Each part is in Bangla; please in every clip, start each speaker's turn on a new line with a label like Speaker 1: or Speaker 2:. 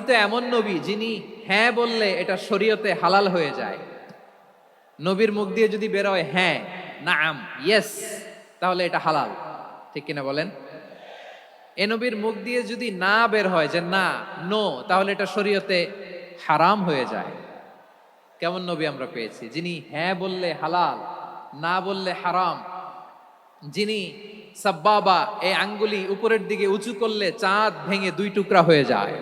Speaker 1: তো এমন নবী যিনি হ্যাঁ বললে এটা শরীয়তে হালাল হয়ে যায়। নবীর মুখ দিয়ে যদি বের হয় হ্যাঁ, নাম, ইয়েস, তাহলে এটা হালাল। ঠিক কিনা বলেন? এ নবীর মুখ দিয়ে যদি না বের হয় যে না, নো, তাহলে এটা শরীয়তে হারাম হয়ে যায়। কেমন নবী আমরা পেয়েছি, যিনি হ্যাঁ বললে হালাল, না বললে হারাম, যিনি সাব্বাবা এই আঙ্গুলি উপরের দিকে উঁচু করলে চাঁদ ভেঙে দুই টুকরা হয়ে যায়,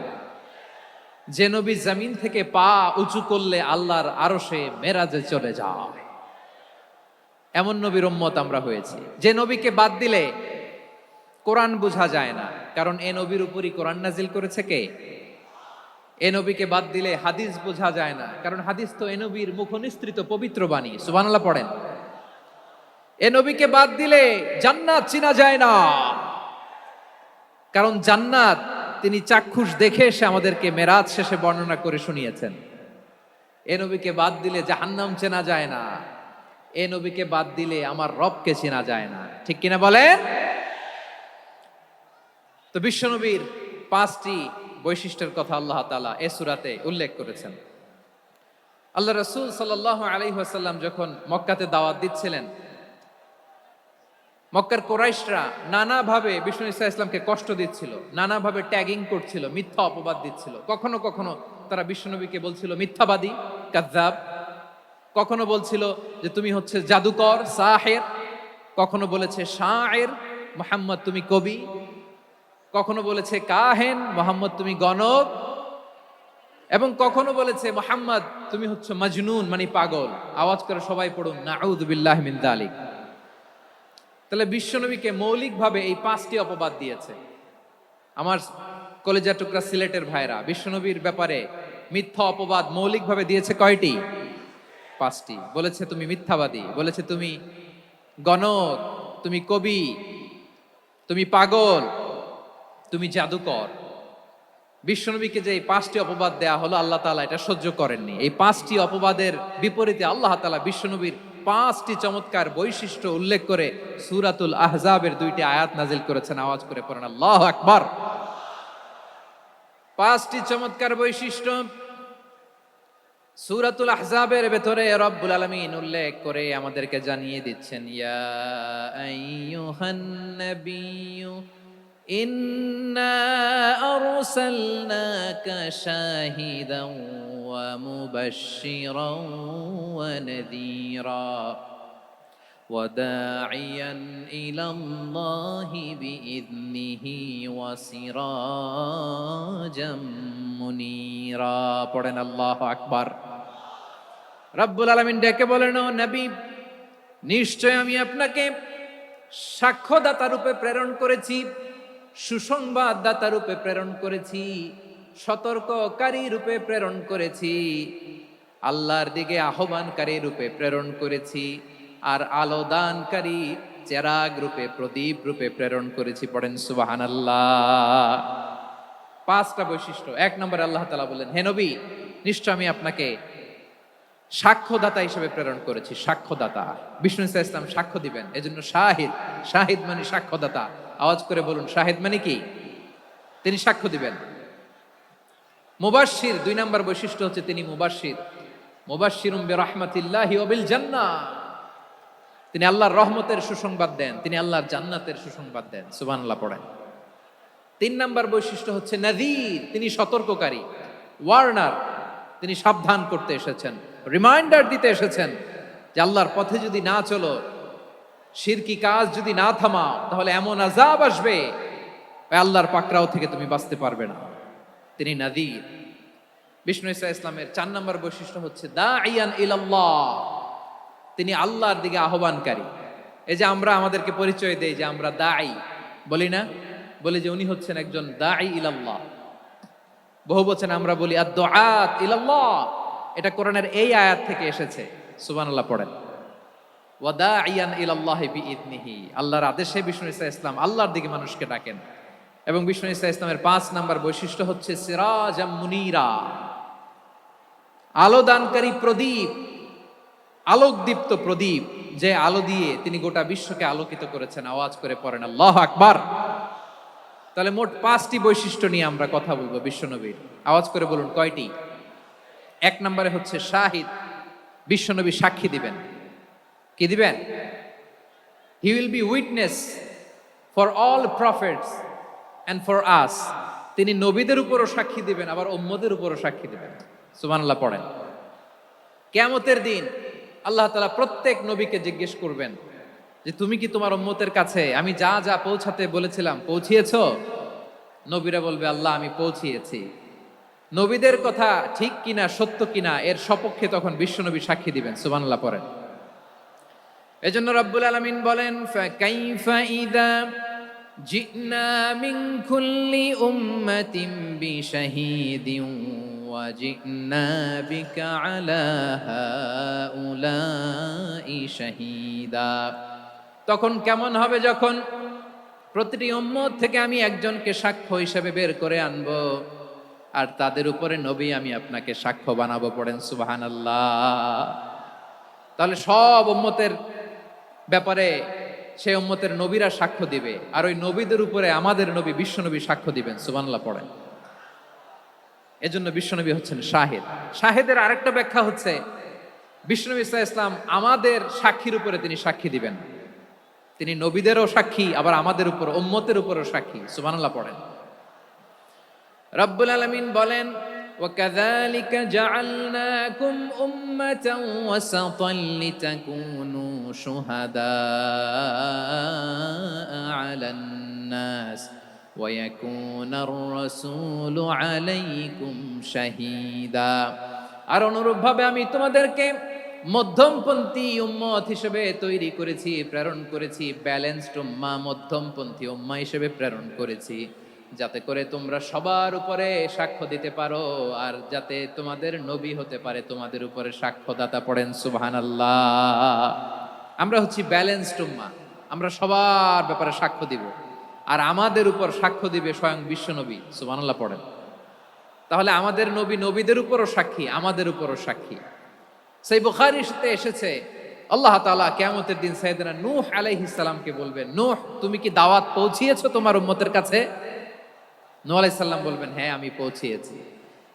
Speaker 1: যে নবী জমিন থেকে পা উঁচু করলে আল্লাহর আরশে মেরাজে চলে যায়, এমন নবীর উম্মত আমরা হয়েছি। যে নবীকে বাদ দিলে কোরআন বোঝা যায় না, কারণ এ নবীর উপরই কোরআন নাজিল করেছে কে? এ নবীকে বাদ দিলে হাদিস বোঝা যায় না, কারণ হাদিস তো এ নবীর মুখনিসৃত পবিত্র বাণী। সুবহানাল্লাহ পড়েন। এ নবীকে বাদ দিলে জান্নাত চিনা যায় না, কারণ জান্নাত তিনি চাক্ষুষ দেখে এসে আমাদেরকে মেরাজ শেষে বর্ণনা করে শুনিয়েছেন। এ নবীকে বাদ দিলে জাহান্নাম চেনা যায় না, এ নবীকে বাদ দিলে আমার রবকে চেনা যায় না। ঠিক কিনা বলেন? তো বিশ্বনবীর 5টি বৈশিষ্ট্যের কথা আল্লাহ তাআলা এই সূরাতে উল্লেখ করেছেন। আল্লাহ রাসূল সাল্লাল্লাহু আলাইহি ওয়াসাল্লাম যখন মক্কাতে দাওয়াত দিচ্ছিলেন, মক্কার কুরাইশরা নানাভাবে বিষ্ণু ঈসা ইসলামকে কষ্ট দিচ্ছিল, নানাভাবে ট্যাগিং করছিল, মিথ্যা অপবাদ দিচ্ছিল। কখনো কখনো তারা বিশ্বনবীকে বলছিল মিথ্যাবাদী, কাযযাব। কখনো বলছিল যে তুমি হচ্ছে জাদুকর, সাহের। কখনো বলেছে শায়ের, মুহাম্মদ তুমি কবি। কখনো বলেছে কাহেন, মুহাম্মদ তুমি গণক। এবং কখনো বলেছে মুহাম্মদ তুমি হচ্ছে মাজনুন, মানে পাগল। আওয়াজ করে সবাই পড়ুন নাউযু বিল্লাহি মিন যালিক। তাহলে বিশ্বনবীকে মৌলিকভাবে এই 5টি অপবাদ দিয়েছে। আমার কলেজা টুকরা সিলেটের ভাইরা, বিশ্বনবীর ব্যাপারে মিথ্যা অপবাদ মৌলিকভাবে দিয়েছে কয়টি? 5টি। বলেছে তুমি মিথ্যাবাদী, বলেছে তুমি গণক, তুমি কবি, তুমি পাগল, তুমি জাদুকর। বিশ্বনবীকে যে এই 5টি অপবাদ দেয়া হলো, আল্লাহ তাআলা এটা সহ্য করেননি। এই 5টি অপবাদের বিপরীতে আল্লাহ তাআলা বিশ্বনবীর 5টি চমৎকার বৈশিষ্ট্য উল্লেখ করে সূরাতুল আহজাবের 2টি আয়াত নাজিল করেছেন। আওয়াজ করে পড়েন আল্লাহু আকবার। 5টি চমৎকার বৈশিষ্ট্য সূরাতুল আহজাবের ভেতরে রব্বুল আলামিন উল্লেখ করে আমাদেরকে জানিয়ে দিচ্ছেন, ইয়া আইয়ুহান নাবিয়্যু ইন্না আরসালনাকা শাহিদান ওয়া মুবাশশিরান ওয়া নাযীরা ওয়া দাঈয়ান ইলাল্লাহি বিইذনিহি ওয়া সিরাজাম মুনীরা। পড়েন আল্লাহু আকবার। রব্বুল আলামিন ডেকে বলেন, ও নবী, নিশ্চয় আমি আপনাকে সাক্ষ্যদাতা রূপে প্রেরণ করেছি, সুসংবাদদাতা রূপে প্রেরণ করেছি, সতর্ককারী রূপে প্রেরণ করেছি, আল্লাহর দিকে আহ্বানকারী রূপে প্রেরণ করেছি, আর আলো দানকারী চেরাগ রূপে, প্রদীপ রূপে প্রেরণ করেছি। পড়েন সুবহানাল্লাহ। 5টা বৈশিষ্ট্য। 1 নম্বরে আল্লাহ তাআলা বলেন, হে নবী, নিশ্চয় আমি আপনাকে সাক্ষ্যদাতা হিসেবে প্রেরণ করেছি। সাক্ষ্যদাতা, বিষ্ণু ঈসা ইসলাম সাক্ষ্য দিবেন, এজন্য শাহিদ। শাহিদ মানে সাক্ষ্যদাতা। আওয়াজ করে বলুন, শাহিদ মানে কি? তিনি সাক্ষ্য দিবেন। মুবাশশির, 2 নম্বর বৈশিষ্ট্য হচ্ছে তিনি মুবাশশির। মুবাশশিরুম বিরাহমাতিল্লাহি ওয়া বিল জান্নাহ। তিনি আল্লাহর রহমতের সুসংবাদ দেন, তিনি আল্লাহর জান্নাতের সুসংবাদ দেন। সুবহানাল্লাহ পড়েন। 3 নম্বর বৈশিষ্ট্য হচ্ছে নাযীর, তিনি সতর্ককারী, ওয়ার্নার। তিনি সাবধান করতে এসেছেন, রিমাইন্ডার দিতে এসেছেন যে আল্লাহর পথে যদি না চলো, শিরকি কাজ যদি না থামাও, তাহলে এমন আযাব আসবে আল্লাহর পাকড়াও থেকে তুমি বাঁচতে পারবে না। তিনি নাযীর। বিষ্ণু ঈসা ইসলামের 4 নম্বর বৈশিষ্ট্য হচ্ছে দাঈয়ান ইলাল্লাহ, তিনি আল্লাহর দিকে আহ্বানকারী। এই যে আমরা আমাদেরকে পরিচয় দেই যে আমরা দাঈ, বলি না? বলি যে উনি হচ্ছেন একজন দাঈ ইলাল্লাহ। বহু বচনে আমরা বলি আদ-দুআত ইলাল্লাহ। এটা কোরআনের এই আয়াত থেকে এসেছে। সুবহানাল্লাহ পড়েন। ওয়া দাঈয়ান ইলাল্লাহি বিইذনিহি, আল্লাহর আদেশে বিষ্ণু ঈসা ইসলাম আল্লাহর দিকে মানুষকে ডাকেন। এবং বিষ্ণু ঈসা ইসলামের 5 নম্বর বৈশিষ্ট্য হচ্ছে সিরাজাম মুনীরা, আলো দানকারী প্রদীপ, আলোকদীপ্ত প্রদীপ, যে আলো দিয়ে তিনি গোটা বিশ্বকে আলোকিত করেছেন। আওয়াজ করে পড়েন আল্লাহু আকবার। তাহলে মোট 5টি বৈশিষ্ট্য নিয়ে আমরা কথা বলবো বিশ্বনবীর। আওয়াজ করে বলুন কয়টি? 1 নম্বরে হচ্ছে শাহিদ, বিশ্বনবী সাক্ষী দিবেন। কি দিবেন? He will be witness for all prophets and for us. তিনি নবীদের উপরও সাক্ষী দিবেন, আবার উম্মতের উপরও সাক্ষী দিবেন। সুবহানাল্লাহ পড়েন। কিয়ামতের দিন আল্লাহ তাআলা প্রত্যেক নবীকে জিজ্ঞেস করবেন যে তুমি কি তোমার উম্মতের কাছে আমি যা যা পৌঁছাতে বলেছিলাম পৌঁছিয়েছো? নবীরা বলবে আল্লাহ আমি পৌঁছিয়েছি। নবীদের কথা ঠিক কিনা সত্য কিনা এর সপক্ষে তখন বিশ্বনবী সাক্ষী দিবেন। সুবহানাল্লাহ পড়েন। এজন্য রব্বুল আলামিন বলেন ফাকাইফা ইযা জিনা মিন কুল্লি উম্মাতিন বিশাহীদিন ওয়া জিনা বিকা আলা হাউলাই শাহীদা। তখন কেমন হবে যখন প্রতিটি উম্মত থেকে আমি একজনকে সাক্ষ্য হিসেবে বের করে আনবো, আর তাদের উপরে নবী আমি আপনাকে সাক্ষ্য বানাবো। পড়েন সুবহানাল্লাহ। তাহলে সব উম্মতের ব্যাপারে সে উম্মতের নবীরা সাক্ষ্য দিবে, আর ওই নবীদের উপরে আমাদের নবী বিশ্বনবী সাক্ষ্য দিবেন। সুবহানাল্লাহ পড়েন। এজন্য বিশ্বনবী হচ্ছেন শাহিদ। শাহিদের আরেকটা ব্যাখ্যা হচ্ছে বিশ্বনবী সাল্লাল্লাহু আলাইহি ওয়াসাল্লাম আমাদের সাক্ষীর উপরে তিনি সাক্ষী দিবেন। তিনি নবীদেরও সাক্ষী, আবার আমাদের উপর উম্মতের উপরও সাক্ষী। সুবহানাল্লাহ পড়েন। রব্বুল আলামিন বলেন وَكَذَلِكَ جَعَلْنَاكُمْ أُمَّةً وَسَطًا لِتَكُونُوا شُهَدَاءَ عَلَى النَّاسِ وَيَكُونَ الرَّسُولُ عَلَيْكُمْ شَهِيدًا। আর অনুরূপভাবে আমি তোমাদেরকে মধ্যমপন্থী উম্মত হিসেবে তৈরি করেছি, প্রেরণ করেছি। ব্যালেন্সড উম্মাহ, মধ্যমপন্থী উম্মাহ হিসেবে প্রেরণ করেছি, যাতে করে তোমরা সবার উপরে সাক্ষ্য দিতে পারো, আর যাতে তোমাদের নবী হতে পারে তোমাদের উপরে সাক্ষ্যদাতা। পড়েন সুবহানাল্লাহ। আমরা হচ্ছি ব্যালেন্সড উম্মাহ, আমরা সবার ব্যাপারে সাক্ষ্য দিব, আর আমাদের উপর সাক্ষ্য দিবে স্বয়ং বিশ্বনবী। সুবহানাল্লাহ পড়েন। তাহলে আমাদের নবী নবীদের উপরও সাক্ষী, আমাদের উপরও সাক্ষী। সেই বুখারীতে এসেছে আল্লাহ তাআলা কিয়ামতের দিন সাইয়েদনা নূহ আলাইহিস সালামকে বলবেন, নূহ তুমি কি দাওয়াত পৌঁছিয়েছো তোমার উম্মতের কাছে? নূহ আলাইহিস সালাম বলবেন হ্যাঁ আমি পৌঁছিয়েছি।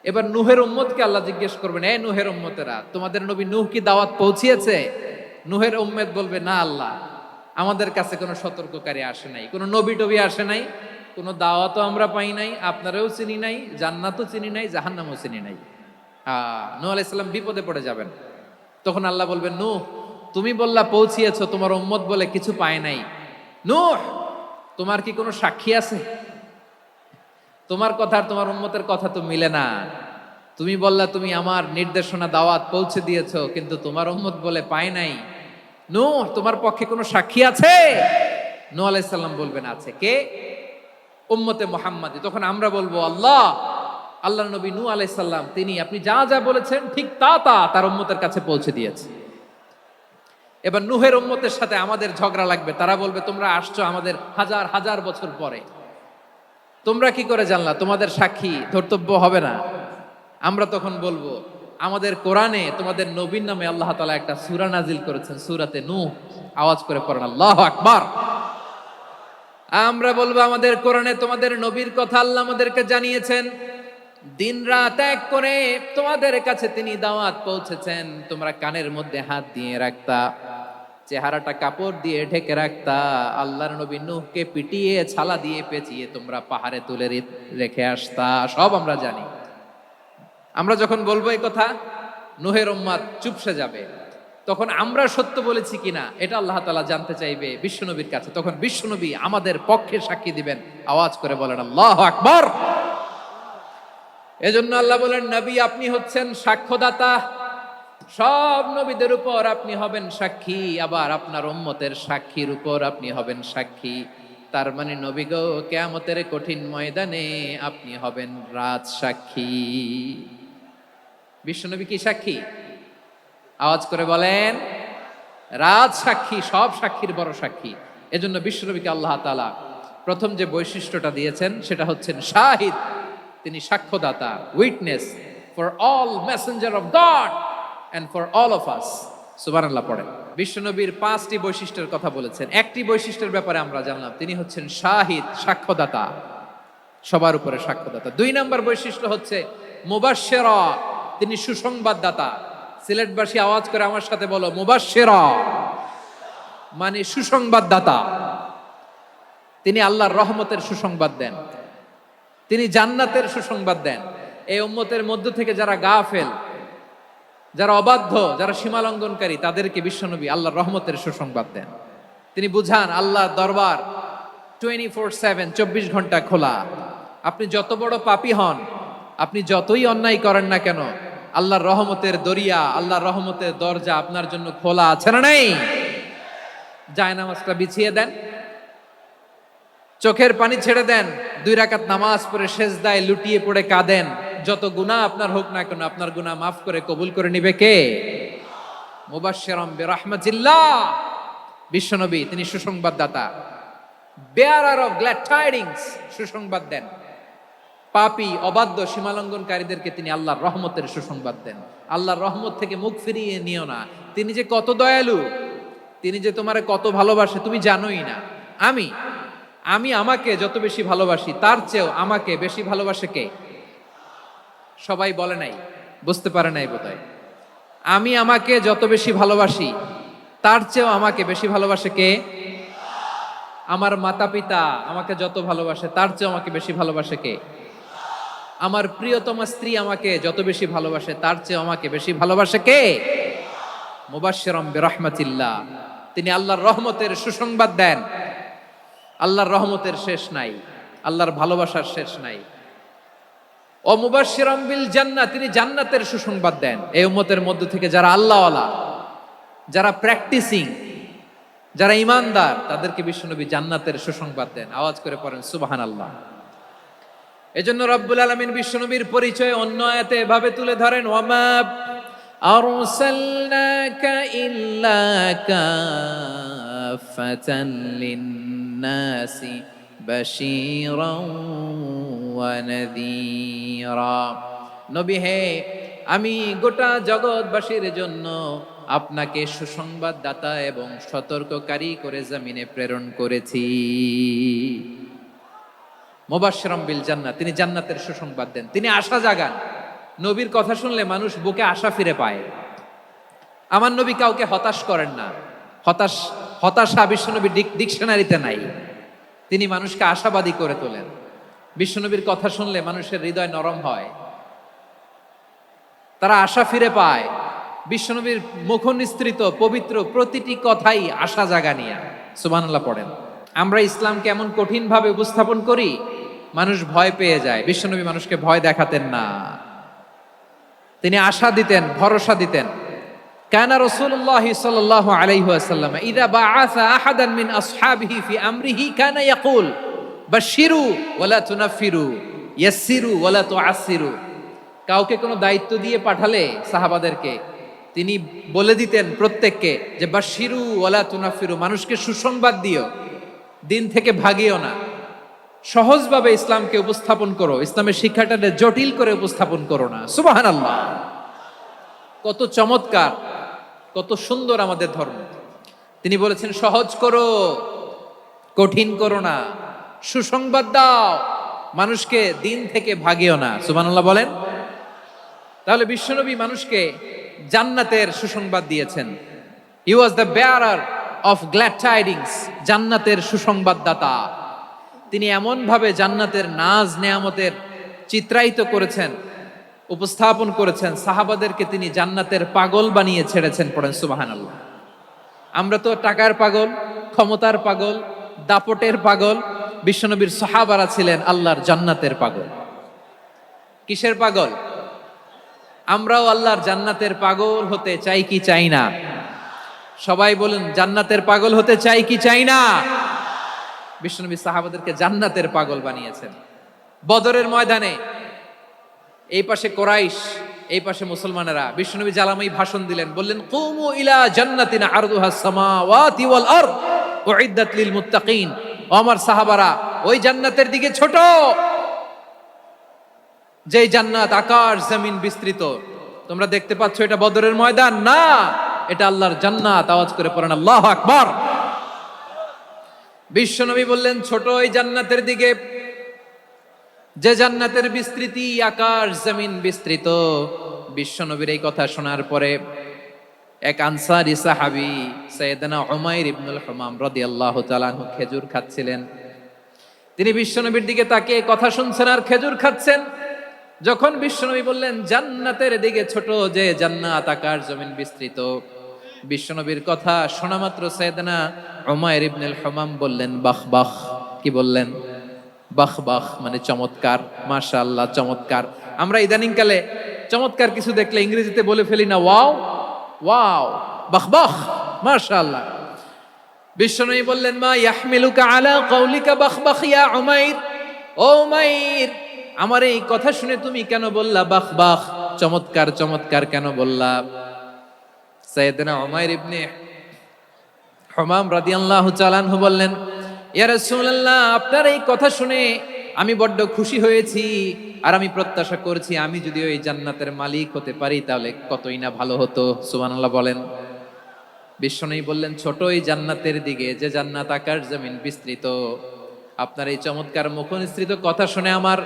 Speaker 1: এবার নূহের উম্মতকে আল্লাহ জিজ্ঞেস করবেন, এ নূহের উম্মতেরা তোমাদের নবী নূহ কি দাওয়াত পৌঁছিয়েছে? নূহের উম্মত বলবে না আল্লাহ, আমাদের কাছে কোনো সতর্ককারী আসে নাই, কোনো নবী টবি আসে নাই, কোনো দাওয়াতও আমরা পাই নাই, আপনারাও চিনি নাই, জান্নাতও চিনি নাই, জাহান্নামও চিনি নাই। নূহ আলাইহিস সালাম বিপদে পড়ে যাবেন। তখন আল্লাহ বলবেন নূহ তুমি বললা পৌঁছিয়েছো, তোমার উম্মত বলে কিছু পায় নাই। নূহ তোমার কি কোনো সাক্ষী আছে? তোমার কথা আর তোমার উম্মতের কথা তো মিলে না। তুমি বললা তুমি আমার নির্দেশনা দাওয়াত পৌঁছে দিয়েছো, কিন্তু তোমার উম্মত বলে পায় নাই। নূহ তোমার পক্ষে কোনো সাক্ষী আছে? নূহ আলাইহিস সালাম বলবেন আছে। কে? উম্মতে মুহাম্মাদি। তখন আমরা বলবো আল্লাহ, আল্লাহর নবী নূহ আলাইহিস সালাম তিনি আপনি যা যা বলেছেন ঠিক তা তা তার উম্মতের কাছে পৌঁছে দিয়েছে। এবার নূহের উম্মতের সাথে আমাদের ঝগড়া লাগবে। তারা বলবে তোমরা আসছো আমাদের হাজার হাজার বছর পরে, তোমরা কি করে জানলা? তোমাদের সাক্ষী ধর্তব্য হবে না। আমরা তখন বলবো আমাদের কোরআনে তোমাদের নবীর নামে আল্লাহ তাআলা একটা সূরা নাজিল করেছেন, সূরাতে নূহ। আওয়াজ করে পড়েন আল্লাহু আকবার। আমরা বলবো আমাদের কোরআনে তোমাদের নবীর কথা আল্লাহ আমাদেরকে জানিয়েছেন, দিন রাত এক করে তোমাদের কাছে তিনি দাওয়াত পৌঁছেছেন। তোমরা কানের মধ্যে হাত দিয়ে রাখতা, চেহারাটা কাপড় দিয়ে ঢেকে রাখতা, আল্লাহর নবী নূহকে পিটিয়ে ছালা দিয়ে পেঁচিয়ে তোমরা পাহাড়ে তুলে রেখে আসতা। সব আমরা জানি। আমরা যখন বলবো এই কথা, নূহের উম্মত চুপসে যাবে। তখন আমরা সত্য বলেছি কিনা এটা আল্লাহ তাআলা জানতে চাইবে বিশ্বনবীর কাছে। তখন বিশ্বনবী আমাদের পক্ষে সাক্ষী দিবেন। আওয়াজ করে বলেন আল্লাহু আকবার। এজন্য আল্লাহ বলেন নবী আপনি হচ্ছেন সাক্ষ্যদাতা, সব নবীদের উপর আপনি হবেন সাক্ষী, আবার আপনার উম্মতের সাক্ষীর উপর আপনি হবেন সাক্ষী। তার মানে নবী গো কিয়ামতের কঠিন ময়দানে আপনি হবেন রাজ সাক্ষী। বিশ্বনবী কি সাক্ষী? আওয়াজ করে বলেন রাজ সাক্ষী, সব সাক্ষীর বড় সাক্ষী। এজন্য বিশ্বনবীকে আল্লাহ তাআলা প্রথম যে বৈশিষ্ট্যটা দিয়েছেন সেটা হচ্ছেন শাহিদ। তিনি সাক্ষ্যদাতা, witness for all messenger of God and for all of us। সুবহানাল্লাহ পড়েন। বিশ্বনবীর 5টি বৈশিষ্ট্যের কথা বলেছেন। একটি বৈশিষ্ট্যের ব্যাপারে আমরা জানলাম, তিনি হচ্ছেন শাহিদ, সাক্ষ্যদাতা। সবার উপরে সাক্ষ্যদাতা। 2 নম্বর বৈশিষ্ট্য হচ্ছে মুবাশশিরা, তিনি সুসংবাদদাতা। সিলেটবাসী আওয়াজ করে আমার সাথে বলো, মুবাশশিরা মানে সুসংবাদদাতা। তিনি আল্লাহর রহমতের সুসংবাদ দেন, তিনি জান্নাতের সুসংবাদ দেন। এই উম্মতের মধ্য থেকে যারা গাফেল, যারা অবাধ্য, যারা সীমালঙ্ঘনকারী, তাদেরকে বিশ্বনবী আল্লাহর রহমতের সুসংবাদ দেন। তিনি বুঝান আল্লাহর দরবার 24/7, 24 ঘন্টা খোলা। আপনি যত বড় পাপী হন, আপনি যতই অন্যায় করেন না কেন, আল্লাহর রহমতের দরিয়া, আল্লাহর রহমতের দরজা আপনার জন্য খোলা আছে না নেই? জায়নামাজটা বিছিয়ে দেন, চোখের পানি ছেড়ে দেন, 2 রাকাত নামাজ পড়ে সেজদায় লুটিয়ে পড়ে কাঁদেন। যত গুনাহ আপনার হোক না কেন, আপনার গুনাহ মাফ করে কবুল করে নিবে কে? মুবাশশিরাম বিরাহমাতিল্লাহ, বিশ্বনবী তিনি সুসংবাদদাতা, বেয়ারার অফ গ্ল্যাড টাইডিংস, সুসংবাদ দেন। পাপী, অবাধ্য, সীমালঙ্ঘনকারীদেরকে তিনি আল্লাহর রহমতের সুসংবাদ দেন। আল্লাহর রহমত থেকে মুখ ফিরিয়ে নিও না। তিনি যে কত দয়ালু, তিনি যে তোমারে কত ভালোবাসে তুমি জানোই না। আমি আমাকে যত বেশি ভালোবাসি, তার চেয়েও আমাকে বেশি ভালোবাসে কে? সবাই বলে নাই, বুঝতে পারে নাই বোধহয়। আমি আমাকে যত বেশি ভালোবাসি, তার চেয়েও আমাকে বেশি ভালোবাসে কে? আমার মাতা পিতা আমাকে যত ভালোবাসে, তার চেয়েও আমাকে বেশি ভালোবাসে কে? আমার প্রিয়তমা স্ত্রী আমাকে যত বেশি ভালোবাসে, তার চেয়েও আমাকে বেশি ভালোবাসে কে? মুবাশশিরাম বিরাহমাতিল্লাহ, তিনি আল্লাহর রহমতের সুসংবাদ দেন। আল্লাহর রহমতের শেষ নাই, আল্লাহর ভালোবাসার শেষ নাই। ও মুবাশশিরাম বিল জান্নাহ, তিনি জান্নাতের সুসংবাদ দেন। এই উম্মতের মধ্য থেকে যারা আল্লাহওয়ালা, যারা প্র্যাকটিসিং, যারা ঈমানদার, তাদেরকে বিশ্বনবী জান্নাতের সুসংবাদ দেন। আওয়াজ করে পড়েন সুবহানাল্লাহ। এজন্য রব্বুল আলামিন বিশ্বনবীর পরিচয় অন্য আয়াতে এভাবে তুলে ধরেন, ওয়ামা আরসালনাকা ইল্লা কাফাতান লিন-নাসি বাশীরাও ওয়া নাযীরা। নবী হে, আমি গোটা জগৎবাসীর জন্য আপনাকে সুসংবাদদাতা এবং সতর্ককারী করে জমিনে প্রেরণ করেছি। মুবাশশিরাম বিল জান্নাহ, তিনি জান্নাতের সুসংবাদ দেন, তিনি আশা জাগান। নবীর কথা শুনলে মানুষ বুকে আশা ফিরে পায়। আমার নবী কাউকে হতাশ করেন না। হতাশা বিশ্বনবীর ডিকশনারিতে নাই। তিনি মানুষকে আশাবাদী করে তোলেন। বিশ্বনবীর কথা শুনলে মানুষের হৃদয় নরম হয়, তারা আশা ফিরে পায়। বিশ্বনবীর মুখ নিঃসৃত পবিত্র প্রতিটি কথাই আশা জাগানিয়া। সুবহানাল্লাহ পড়েন। আমরা ইসলামকে এমন কঠিন ভাবে উপস্থাপন করি, মানুষ ভয় পেয়ে যায়। বিশ্বনবী মানুষকে ভয় দেখাতেন না, তিনি আশা দিতেন, ভরসা দিতেন। কানা রাসূলুল্লাহ সাল্লাল্লাহু আলাইহি ওয়াসাল্লাম ইযা বাআসা আহাদান মিন আসহাবিহি ফি আমরিহি কানা ইয়াকুল বাশশিরু ওয়ালা তুনাফিরু ইয়াসসিরু ওয়ালা তুআসসিরু। কাউকে কোনো দায়িত্ব দিয়ে পাঠালে সাহাবাদেরকে তিনি বলে দিতেন প্রত্যেককে যে বাশশিরু ওয়ালা তুনাফিরু, মানুষকে সুসংবাদ দিও, দিন থেকে ভাগিও না। সহজভাবে ইসলামকে উপস্থাপন করো, ইসলামের শিক্ষাটাকে জটিল করে উপস্থাপন করো না। সুবহানাল্লাহ, কত চমৎকার, কত সুন্দর আমাদের ধর্ম। তিনি বলেছেন সহজ করো, কঠিন করো না, সুসংবাদ দাও, মানুষকে দিন থেকে ভাগিও না। সুবহানাল্লাহ বলেন। তাহলে বিশ্বনবী মানুষকে জান্নাতের সুসংবাদ দিয়েছেন। He was the bearer of glad tidings, জান্নাতের সুসংবাদদাতা। তিনি এমন ভাবে জান্নাতের নাজ নেয়ামতের চিত্রায়িত করেছেন, উপস্থাপন করেছেন, সাহাবাদেরকে তিনি জান্নাতের পাগল বানিয়ে ছেড়েছেন। পড়েন সুবহানাল্লাহ। আমরা তো টাকার পাগল, ক্ষমতার পাগল, দাপটের পাগল। বিশ্বনবীর সাহাবারা ছিলেন আল্লাহর জান্নাতের পাগল। কিসের পাগল? আমরাও আল্লাহর জান্নাতের পাগল হতে চাই কি চাই না? সবাই বলেন, জান্নাতের পাগল হতে চাই কি চাই না? বিশ্বনবী সাহাবাদেরকে জান্নাতের পাগল বানিয়েছেন। বদরের ময়দানে এই পাশে কোরাইশ, এই পাশে মুসলমানেরা। বিশ্বনবী জালামাই ভাষণ দিলেন, বললেন কুমু ইলা জান্নাতিন আরদুহাস সামাওয়াতি ওয়াল আরদ উইদ্দাত লিল মুত্তাকিন। ও আমার সাহাবারা, ওই জান্নাতের দিকে ছোট, যেই জান্নাত আকাশ জমিন বিস্তৃত। তোমরা দেখতে পাচ্ছ এটা বদরের ময়দান না, এটা আল্লাহর জান্নাত। আওয়াজ করে পড়েন আল্লাহু আকবার। বিশ্বনবী বললেন ছোট ওই জান্নাতের দিকে, যে জান্নাতের বিস্তৃতি আকাশ জমিন বিস্তৃত। বিশ্বনবীর এই কথা শোনার পরে এক আনসারী সাহাবী সাইয়েদনা উমাইর ইবনুল হুমাম রাদিয়াল্লাহু তাআলা আনহু খেজুর খাচ্ছিলেন। তিনি বিশ্বনবীর দিকে তাকিয়ে কথা শুনছেন আর খেজুর খাচ্ছেন। যখন বিশ্বনবী বললেন জান্নাতের দিকে ছোট যে জান্নাত আকাশ জমিন বিস্তৃত, বিশ্বনবীর কথা শোনা মাত্র সাইয়েদনা উমাইর ইবনুল হুমাম বললেন বাহ বাহ। কি বললেন? বাহ বাহ, মানে চমৎকার, মাশাআল্লাহ, চমৎকার। আমরা ইদানিং কালে চমৎকার কিছু দেখলে ইংরেজিতে বলে ফেলি না ওয়াও ওয়াও, বাহ বাহ, মাশাআল্লাহ। বিশ্বনবী বললেন মা ইয়াহমিলুকা আলা কাউলিকা বাহ বাহ ইয়া উমাইর। ও উমাইর, আমার এই কথা শুনে তুমি কেন বললা বাহ বাহ, চমৎকার চমৎকার কেন বললা? সাইয়েদনা উমাইর ইবনে হুমাম রাদিয়াল্লাহু তাআলা আনহু বললেন ইয়া রাসূলুল্লাহ, আপনার এই কথা শুনে আমি বড্ড খুশি হয়েছি, আর আমি প্রত্যাশা করছি আমি যদি ওই জান্নাতের মালিক হতে পারি তাহলে কতই না ভালো হতো। সুবহানাল্লাহ বলেন। বিশ্বনবী বললেন ছোট এই জান্নাতের দিকে যে জান্নাত আকাশ জমিন বিস্তৃত। আপনার এই চমৎকার মুখনিসৃত কথা শুনে আমার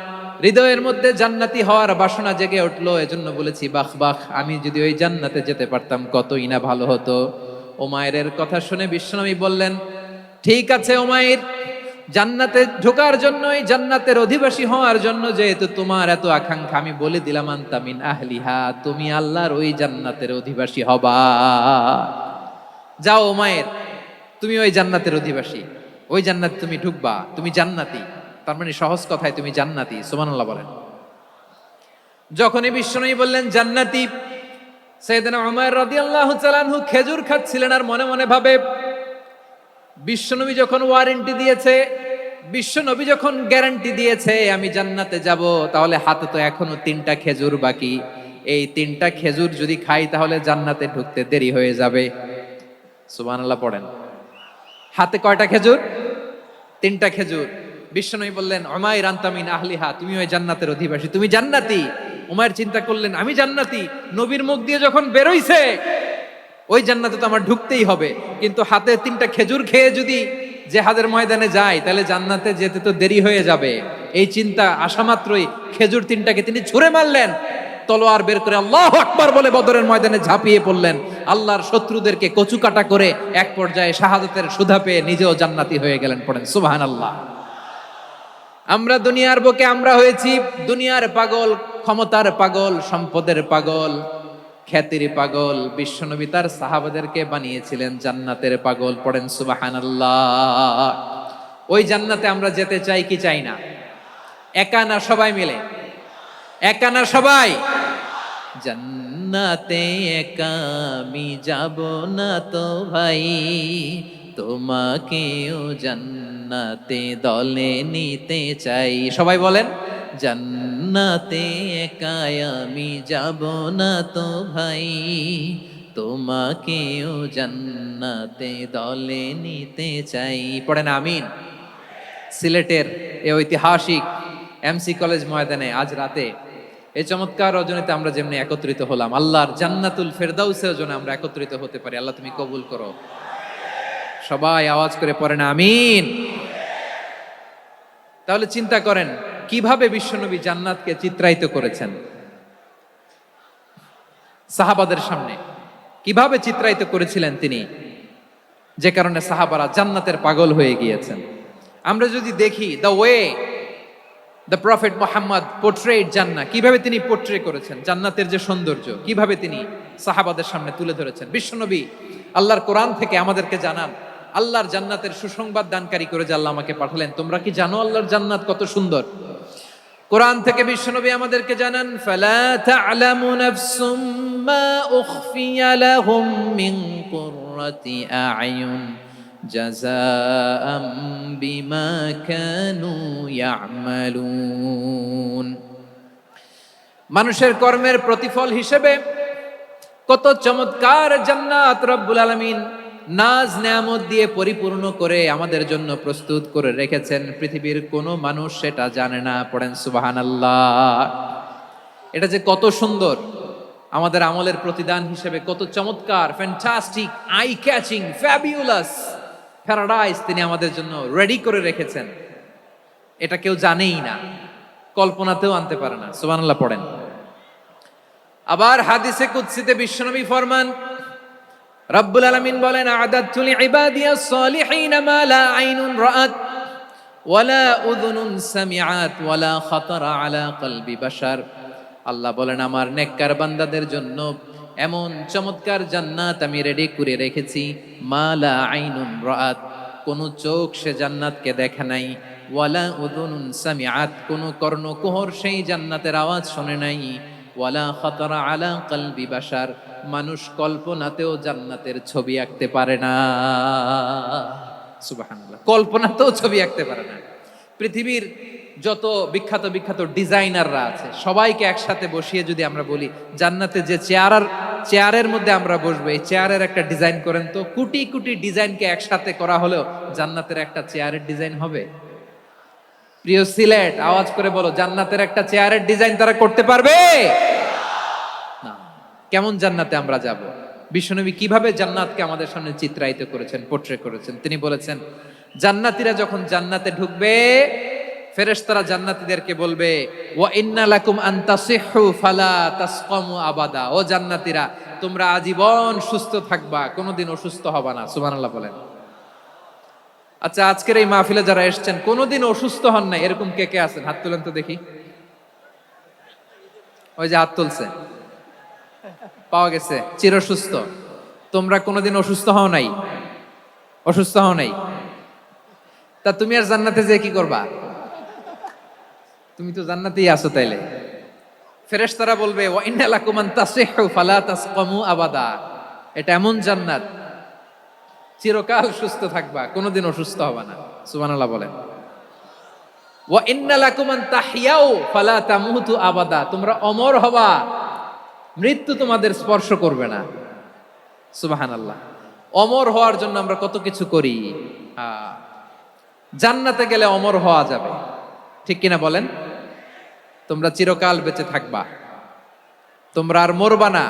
Speaker 1: হৃদয়ের মধ্যে জান্নাতি হওয়ার বাসনা জেগে উঠলো, এজন্য বলেছি বাহ বাহ, আমি যদি ওই জান্নাতে যেতে পারতাম কতই না ভালো হতো। উমাইরের কথা শুনে বিশ্বনবী বললেন ঠিক আছে উমাইর, জান্নাতে ঢোকার জন্য, এই জান্নাতের অধিবাসী হওয়ার জন্য যেহেতু তোমার এত আকাঙ্ক্ষা, আমি বলে দিলাম আনতা মিন আহলিহা, তুমি আল্লাহর ওই জান্নাতের অধিবাসী হবা। যাও উমাইর, তুমি ওই জান্নাতের অধিবাসী, ওই জান্নাতে তুমি ঢুকবা, তুমি জান্নাতি। তার মানে সহজ কথায় তুমি জান্নাতি। সুবহানাল্লাহ বলেন। যখনই বিশ্বনবী বললেন জান্নাতি, সাইয়েদনা উমাইর রাদিয়াল্লাহু তাআলা আনহু খেজুর খাচ্ছিলেন আর মনে মনে ভাবে বিশ্বনবী যখন ওয়ারেন্টি দিয়েছে, বিশ্বনবী যখন গ্যারান্টি দিয়েছে আমি জান্নাতে যাব, তাহলে হাতে তো এখনো 3টা খেজুর বাকি। এই 3টা খেজুর যদি খাই তাহলে জান্নাতে ঢুকতে দেরি হয়ে যাবে। সুবহানাল্লাহ পড়েন। হাতে কয়টা খেজুর? 3টা খেজুর। বিশ্বনবী বললেন উমাইর আনতা মিন আহলিহা, তুমি ওই জান্নাতের অধিবাসী, তুমি জান্নাতি। উমাইর চিন্তা করলেন আমি জান্নাতি, নবীর মুখ দিয়ে যখন বেরোইছে ওই জান্নাতে তো আমার ঢুকতেই হবে, কিন্তু হাতে 3টা খেজুর খেয়ে যদি জিহাদের ময়দানে যাই তাহলে জান্নাতে যেতে তো দেরি হয়ে যাবে। এই চিন্তা আসা মাত্রই খেজুর 3টাকে তিনি ছুঁড়ে মারলেন, তলোয়ার বের করে আল্লাহু আকবার বলে বদরের ময়দানে ঝাঁপিয়ে পড়লেন। আল্লাহর শত্রুদেরকে কচুকাটা করে এক পর্যায়ে শাহাদাতের সুধা পেয়ে নিজেও জান্নাতি হয়ে গেলেন। পড়েন সুবহানাল্লাহ। আমরা দুনিয়ার বুকে আমরা হয়েছি দুনিয়ার পাগল, ক্ষমতার পাগল, সম্পদের পাগল, খ্যাতির পাগল। বিশ্বনবী তার সাহাবাদেরকে বানিয়েছিলেন জান্নাতের পাগল। পড়েন সুবহানাল্লাহ। ওই জান্নাতে আমরা যেতে চাই কি চাই না? একা না সবাই মিলে? একা না সবাই? জান্নাতে একা আমি যাব না তো ভাই, তোমাকেও জান্নাতে দলে নিতে চাই। সবাই বলেন জান্নাতে একা আমি যাব না তো ভাই, তোমাকেও জান্নাতে দলে নিতে চাই। পড়েন আমিন। সিলেটের এই ঐতিহাসিক এমসি কলেজ ময়দানে আজ রাতে এই চমৎকার রজনীতে আমরা যেমনি একত্রিত হলাম, আল্লাহর জান্নাতুল ফেরদাউসের জন্য আমরা একত্রিত হতে পারি। আল্লাহ তুমি কবুল করো। সবাই আওয়াজ করে পড়েন আমিন। তাহলে চিন্তা করেন কিভাবে বিশ্বনবী জান্নাতকে চিত্রায়িত করেছেন সাহাবাদের সামনে, কিভাবে চিত্রায়িত করেছিলেন তিনি, যে কারণে সাহাবারা জান্নাতের পাগল হয়ে গিয়েছেন। আমরা যদি দেখি the way the prophet Muhammad portrait জান্নাত, কিভাবে তিনি পোর্ট্রে করেছেন জান্নাতের যে সৌন্দর্য, কিভাবে তিনি সাহাবাদের সামনে তুলে ধরেছেন। বিশ্বনবী আল্লাহর কোরআন থেকে আমাদেরকে জানান আল্লাহর জান্নাতের সুসংবাদ দানকারী করে যে আল্লাহ আমাকে পাঠালেন। তোমরা কি জানো আল্লাহর জান্নাত কত সুন্দর? কোরআন থেকে বিশ্বনবী আমাদেরকে জানান ফালা তা'লামু নাফসুম মা উখফিয়া লাহুম মিন কুররাতি আ'য়ুন জাযাআম বিমা কানু ইয়া'মালুন। মানুষের কর্মের প্রতিফল হিসেবে কত চমৎকার জান্নাত রব্বুল আলামিন নাজ নেয়ামত দিয়ে পরিপূর্ণ করে আমাদের জন্য প্রস্তুত করে রেখেছেন। পৃথিবীর কোনো মানুষ সেটা জানে না। পড়েন সুবহানাল্লাহ। এটা যে কত সুন্দর, আমাদের আমলের প্রতিদান হিসেবে কত চমৎকার, fantastic, eye catching, fabulous paradise তিনি আমাদের জন্য রেডি করে রেখেছেন, এটা কেউ জানেই না। কল্পনাতেও আনতে পারে না। সুবহানাল্লাহ পড়েন। আবার হাদিসে কুদসিতে বিশ্বনবী ফরমান, রব্বুল আলামিন বলেন, আ'দাতু লিইবাদিয়াস সালিহিনা মা লা আইনুন রাআত ওয়ালা উযুনুন সামিআত ওয়ালা খাতারা আলা কলবি বাশার। আল্লাহ বলেন, আমার নেককার বান্দাদের জন্য এমন চমৎকার জান্নাত আমি রেডি করে রেখেছি, মা লা আইনুন রাআত, কোন চোখ সে জান্নাতকে দেখে নাই, ওয়ালা উযুনুন সামিআত, কোন কর্ণকুহর সেই জান্নাতের আওয়াজ শোনে নাই, ওয়ালা খাতারা আলা কলবি বাশার, মানুষ কল্পনাতেও জান্নাতের ছবি আঁকতে পারে না। সুবহানাল্লাহ, কল্পনাতেও ছবি আঁকতে পারে না। পৃথিবীর যত বিখ্যাত বিখ্যাত ডিজাইনাররা আছে সবাইকে একসাথে বসিয়ে যদি আমরা বলি জান্নাতে যে চেয়ারের মধ্যে আমরা বসবো, এই চেয়ারের একটা ডিজাইন করেন তো, কোটি কোটি ডিজাইনকে একসাথে করা হলেও জান্নাতের একটা চেয়ারের ডিজাইন হবে? প্রিয় সিলেট, আওয়াজ করে বলো, জান্নাতের একটা চেয়ারের ডিজাইন তারা করতে পারবে না। কেমন জান্নাতে আমরা যাব? বিশ্বনবী কিভাবে জান্নাতকে আমাদের সামনে চিত্রায়িত করেছেন, পোট্রে করেছেন। তিনি বলেছেন, জান্নাতীরা যখন জান্নাতে ঢুকবে, ফেরেশতারা জান্নাতীদেরকে বলবে, ওয়া ইন্না লাকুম আন তাসিহু ফালা তাসকামু আবাদা, ও জান্নাতীরা, তোমরা আজীবন সুস্থ থাকবা, কোনোদিন অসুস্থ হবা না। সুবহানাল্লাহ বলেন। আচ্ছা, আজকের এই মাহফিলে যারা এসেছেন কোনোদিন অসুস্থ হন নাই, এরকম কে কে আছেন? হাত তুলেন তো দেখি। ওই যে হাত তুলছে, পাওয়া গেছে, চিরসুস্থ। তোমরা কোনোদিন অসুস্থ হও নাই? অসুস্থ হও নাই? তা তুমি আর জান্নাতে যে কি করবা? তুমি তো জান্নাতেই আছো তাইলে। ফেরেশতারা বলবে, ওয়া ইন্না লাকুম আন তাসিহু ফালা তাসকামু আবাদা, এটা এমন জান্নাত চিরকাল সুস্থ থাকবা, কোনোদিন অসুস্থ হবে না। সুবহানাল্লাহ বলেন। ওয়া ইন্না লাকুম আন তাহইয়াউ ফালা তামুতু আবাদা, তোমরা অমর হবা, মৃত্যু তোমাদের স্পর্শ করবে না। সুবহানাল্লাহ। অমর হওয়ার জন্য আমরা কত কিছু করি। জান্নাতে গেলে অমর হওয়া যাবে, ঠিক কিনা বলেন? তোমরা চিরকাল বেঁচে থাকবা, তোমরা আর মরবা না।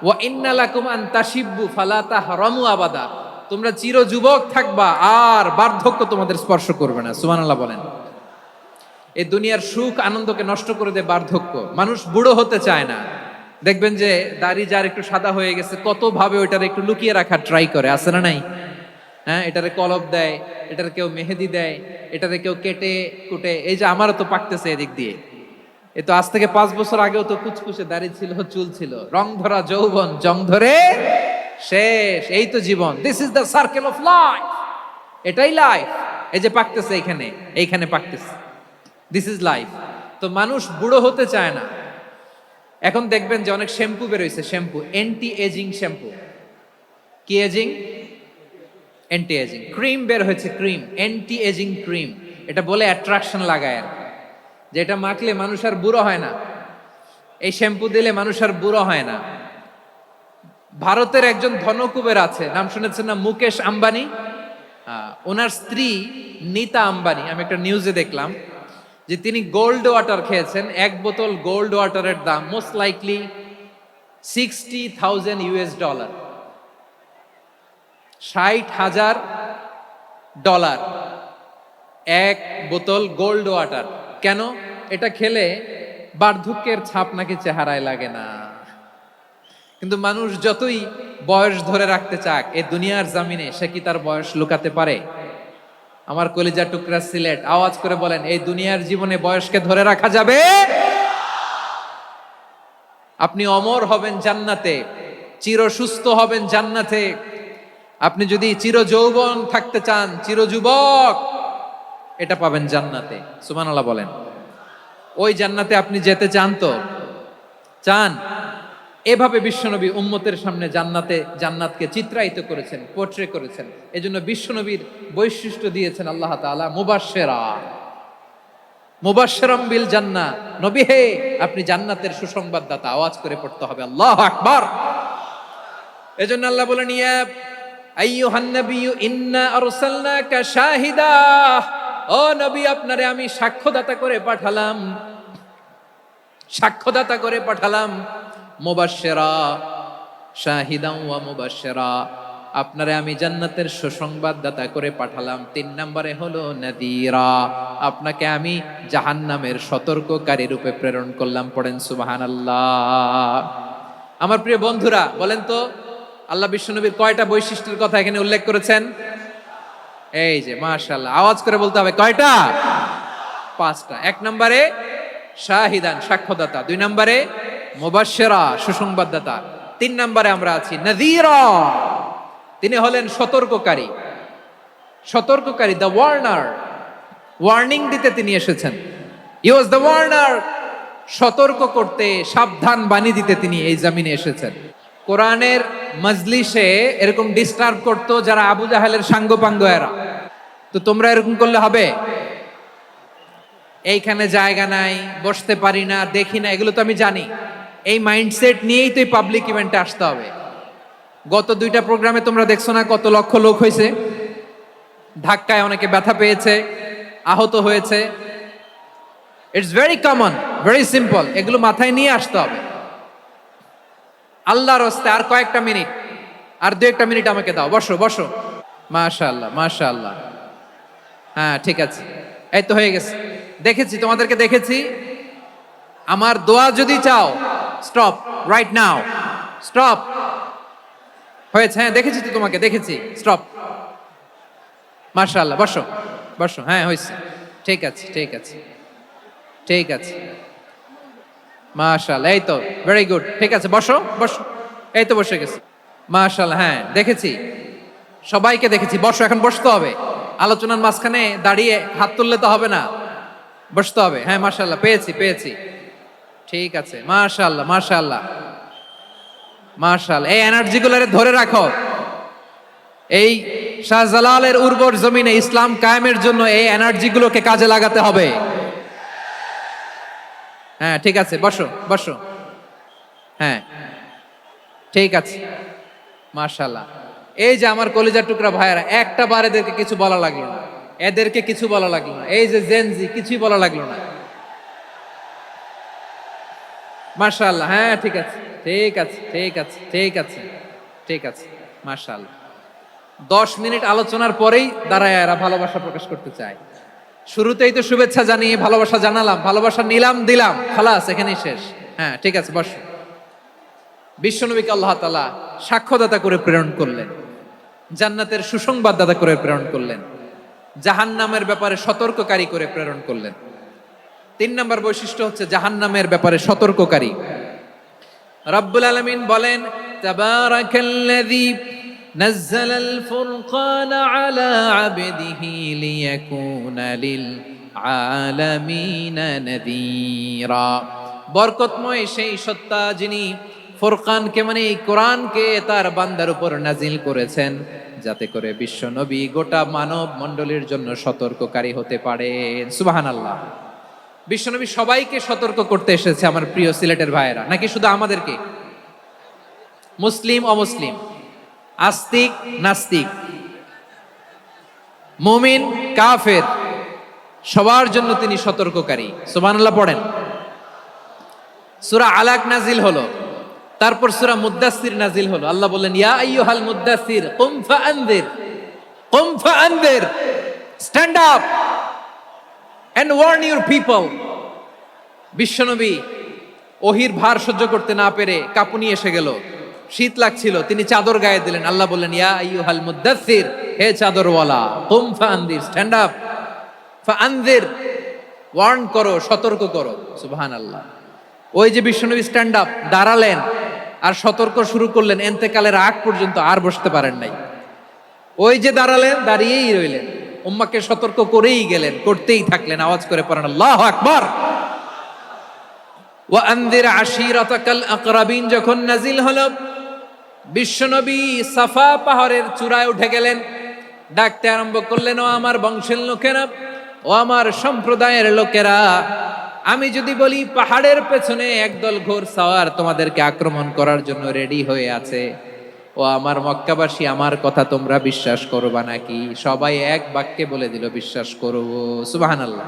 Speaker 1: ওয়া ইন্না লাকুম আন তাশিব্বু ফালা তাহরামু আবাদা, তোমরা চির যুবক থাকবা, আর বার্ধক্য তোমাদের স্পর্শ করবে না। সুবহানাল্লাহ বলেন। এই দুনিয়ার সুখ আনন্দকে নষ্ট করে দেয় বার্ধক্য। মানুষ বুড়ো হতে চায় না। দেখবেন যে দাড়ি যার একটু সাদা হয়ে গেছে, কত ভাবে ওইটারে একটু লুকিয়ে রাখার ট্রাই করে, আছে না নাই? হ্যাঁ, এটারে কলপ দেয়, এটারে কেউ মেহেদি দেয়, এটারে কেউ কেটে কুটে। এই যে আমারও তো পাকতেছে এদিক দিয়ে, এ তো আজ থেকে 5 বছর আগেও তো কুচকুচে দাড়ি ছিল, চুল ছিল, রং ধরা যৌবন, জং ধরে শেষ। এই তো জীবন, this is the circle of life, এটাই লাইফ। এই যে পাকতেছে এইখানে, এইখানে পাকতেছে, দিস ইজ লাইফ। তো মানুষ বুড়ো হতে চায় না। এখন দেখবেন যে অনেক শ্যাম্পু বেরোইছে, শ্যাম্পু, অ্যান্টি এজিং শ্যাম্পু। কি এজিং? Anti ageing. ক্রিম বের হয়েছে, ক্রিম, অ্যান্টি এজিং ক্রিম। এটা বলে অ্যাট্রাকশন লাগায় আর, যে এটা মাখলে মানুষ আর বুড়ো হয় না, এই শ্যাম্পু দিলে মানুষ আর বুড়ো হয় না। ভারতের একজন ধনকুবের আছে, নাম শুনেছেন না? মুকেশ আম্বানি। ওনার স্ত্রী নীতা আম্বানি, আমি একটা নিউজে দেখলাম যে তিনি গোল্ড ওয়াটার খেয়েছেন। 1 বোতল গোল্ড ওয়াটারের দাম মোস্ট লাইকলি $60,000, $60,000 1 বোতল গোল্ড ওয়াটার। কেন? এটা খেলে বার্ধক্যের ছাপ নাকি চেহারায় লাগে না। কিন্তু মানুষ যতই বয়স ধরে রাখতে চাক, এই দুনিয়ার জামিনে সে কি তার বয়স লুকাতে পারে? আমার কলিজা টুকরা সিলেট, আওয়াজ করে বলেন, এই দুনিয়ার জীবনে বয়সকে ধরে রাখা যাবে? আপনি অমর হবেন জান্নাতে, চির সুস্থ হবেন জান্নাতে। আপনি যদি চির যৌবন থাকতে চান, চির যুবক, এটা পাবেন জান্নাতে। সুবহানাল্লাহ বলেন। ওই জান্নাতে আপনি যেতে চান তো? চান? এভাবে বিশ্বনবী উম্মতের সামনে জান্নাতকে চিত্রায়িত করেছেন, পোট্রে করেছেন। এজন্য বিশ্বনবীর বৈশিষ্ট্য দিয়েছেন আল্লাহ তাআলা মুবাশশিরা, মুবাশশিরাম বিল জান্নাহ। নবী হে, আপনি জান্নাতের সুসংবাদদাতা। আওয়াজ করে পড়তে হবে আল্লাহু আকবার। এজন্য আল্লাহ বলেন, ইয়া আইয়ুহান নাবিয়্যু ইন্না আরসালনাকা শাহিদা, ও নবী, আপনারে আমি সাক্ষ্যদাতা করে পাঠালাম, সাক্ষ্যদাতা করে পাঠালাম। মুবাশশিরা, শাহিদান ওয়া মুবাশশিরা, আপনারে আমি জান্নাতের সুসংবাদদাতা করে পাঠালাম। 3 নম্বরে হলো নাদিরা, আপনাকে আমি জাহান্নামের সতর্ককারী রূপে প্রেরণ করলাম। পড়েন সুবহানাল্লাহ। আমার প্রিয় বন্ধুরা, বলেন তো আল্লাহ বিশ্বনবীর কয়টা বৈশিষ্ট্যের কথা এখানে উল্লেখ করেছেন? এই যে মাশাআল্লাহ, আওয়াজ করে বলতে হবে, কয়টা? 5টা। 1 নম্বরে শাহিদান, সাক্ষ্যদাতা। 2 নম্বরে মুবাশশিরা, সুসংবাদদাতা। 3 নম্বরে আমরা আছি নাযীরা, তিনি হলেন সতর্ককারী। সতর্ককারী, দ্য ওয়ার্নার, ওয়ার্নিং দিতে তিনি এসেছেন। হি ওয়াজ দ্য ওয়ার্নার, সতর্ক করতে, সাবধান বাণী দিতে তিনি এই জমিনে এসেছেন। কোরআনের মজলিসে এরকম ডিস্টার্ব করতো যারা আবু জাহেলের সাঙ্গপাঙ্গ এরা। তো তোমরা এরকম করলে হবে? এইখানে জায়গা নাই, বসতে পারি না, দেখি না, এগুলো তো আমি জানি। এই মাইন্ডসেট নিয়েই তো এই পাবলিক ইভেন্টে আসতে হবে। গত 2টা প্রোগ্রামে তোমরা দেখছো না কত লক্ষ লোক হয়েছে? ধাক্কায় অনেকে ব্যথা পেয়েছে, আহত হয়েছে। It's very common, very simple. এগুলো মাথায় নিয়ে আসতে হবে। আল্লাহর রাস্তায় আর কয়েকটা মিনিট, আর 2-1টা মিনিট আমাকে দাও। বসো বসো। মাশাআল্লাহ মাশাআল্লাহ। হ্যাঁ ঠিক আছে, এই তো হয়ে গেছে। দেখেছি, তোমাদেরকে দেখেছি। আমার দোয়া যদি চাও, স্টপ রাইট নাও, স্টপ। হয়েছে? হ্যাঁ দেখেছি তো, তোমাকে দেখেছি, স্টপ। মাশাআল্লাহ, বসো বসো। হ্যাঁ হয়েছে, ঠিক আছে ঠিক আছে ঠিক আছে। মাশাআল্লাহ, এই তো ভেরি গুড, ঠিক আছে, বসো বসো। এই তো বসে গেছে। মাশাআল্লাহ, হ্যাঁ দেখেছি, সবাইকে দেখেছি। বসো, এখন বসতে হবে। আলোচনার মাঝখানে দাঁড়িয়ে হাত তুললে তো হবে না, বসতে হবে। হ্যাঁ মাশাআল্লাহ, পেয়েছি পেয়েছি, ঠিক আছে। মাশাআল্লাহ মাশাআল্লাহ মাশাআল্লাহ। এই এনার্জি গুলোরে ধরে রাখো। এই শাহজালালের উর্বর জমিনে ইসলাম কায়েমের জন্য এই এনার্জি গুলোকে কাজে লাগাতে হবে। হ্যাঁ ঠিক আছে, বসো বসো। হ্যাঁ ঠিক আছে, মাশাআল্লাহ। এই যে আমার কলিজার টুকরা ভাইয়েরা, একটা বার এদেরকে কিছু বলা লাগলো না, এদেরকে কিছু বলা লাগলো না। এই যে জেনজি, কিছুই বলা লাগলো না। মাশাআল্লাহ, হ্যাঁ ঠিক আছে ঠিক আছে ঠিক আছে ঠিক আছে ঠিক আছে। মাশাআল্লাহ। 10 মিনিট আলোচনার পরেই দাঁড়ায় এরা ভালোবাসা প্রকাশ করতে চায়। শুরুতেই তো শুভেচ্ছা জানিয়ে ভালোবাসা জানালাম, ভালোবাসা নিলাম, দিলাম, খালাস, এখানেই শেষ। হ্যাঁ ঠিক আছে, বসো। বিশ্বনবীকে আল্লাহ তাআলা সাক্ষ্যদাতা করে প্রেরণ করলেন, জান্নাতের সুসংবাদদাতা করে প্রেরণ করলেন, জাহান্নামের ব্যাপারে সতর্ককারী করে প্রেরণ করলেন। 3 নম্বর বৈশিষ্ট্য হচ্ছে জাহান্নামের ব্যাপারে সতর্ককারী। রব্বুল আলামিন বলেন, তাবারাকাল্লাযী নাযালাল ফুরকানা আলা আবদিহি লিয়াকুনা লিল আলামিনা নাযীরা। বরকতময় সেই সত্তা যিনি ফুরকানকে, মানে এই কোরআনকে তার বান্দার উপর নাজিল করেছেন, যাতে করে বিশ্ব নবী গোটা মানব মণ্ডলীর জন্য সতর্ককারী হতে পারেন। সুবহানাল্লাহ। বিশ্বনবী সবাইকে সতর্ক করতে এসেছে, আমার প্রিয় সিলেটের ভাইয়েরা, নাকি শুধু আমাদেরকে? মুসলিম অমুসলিম, আস্তিক নাস্তিক, মুমিন কাফের, সবার জন্য তিনি সতর্ককারী। সুবহানাল্লাহ পড়েন। সূরা আলাক নাজিল হলো, তারপর সূরা মুদ্দাসসির নাজিল হলো। আল্লাহ বললেন, ইয়া আইয়ুহাল মুদ্দাসসির কুম ফাআনযির, কুম ফাআনযির, stand up and warn your people. বিশ্বনবী ওহির ভার সহ্য করতে না পেরে কাঁপুনি এসে গেল, শীত লাগছিল, তিনি চাদর গায়ে দিলেন। আল্লাহ বললেন, ইয়া আইয়ুহাল মুদ্দাসসির, হে চাদরওয়ালা, কুম ফাআনযির, স্ট্যান্ড আপ, ফাআনযির, ওয়ার্ন করো, সতর্ক করো। সুবহানাল্লাহ। ওই যে বিশ্বনবী স্ট্যান্ড আপ, দাঁড়ালেন আর সতর্ক শুরু করলেন, এন্তেকালের আগ পর্যন্ত আর বসতে পারেন নাই। ওই যে দাঁড়ালেন, দাঁড়িয়েই রইলেন, উম্মাকে সতর্ক করেই গেলেন, করতেই থাকলেন। আওয়াজ করে পড়েন আল্লাহু আকবার। ওয়া আনযির আশীরাতাকাল আকরাবিন যখন নাজিল হলো, বিশ্বনবী সাফা পাহাড়ের চূড়ায় উঠে গেলেন, ডাকতে আরম্ভ করলেন, ও আমার বংশের লোকেরা, ও আমার সম্প্রদায়ের লোকেরা, আমি যদি বলি পাহাড়ের পেছনে একদল ঘোড়সাওয়ার তোমাদেরকে আক্রমণ করার জন্য রেডি হয়ে আছে, ও আমার মক্কাবাসী, আমার কথা তোমরা বিশ্বাস করবা নাকি? সবাই এক বাক্যে বলে দিল, বিশ্বাস করব। সুবহানাল্লাহ।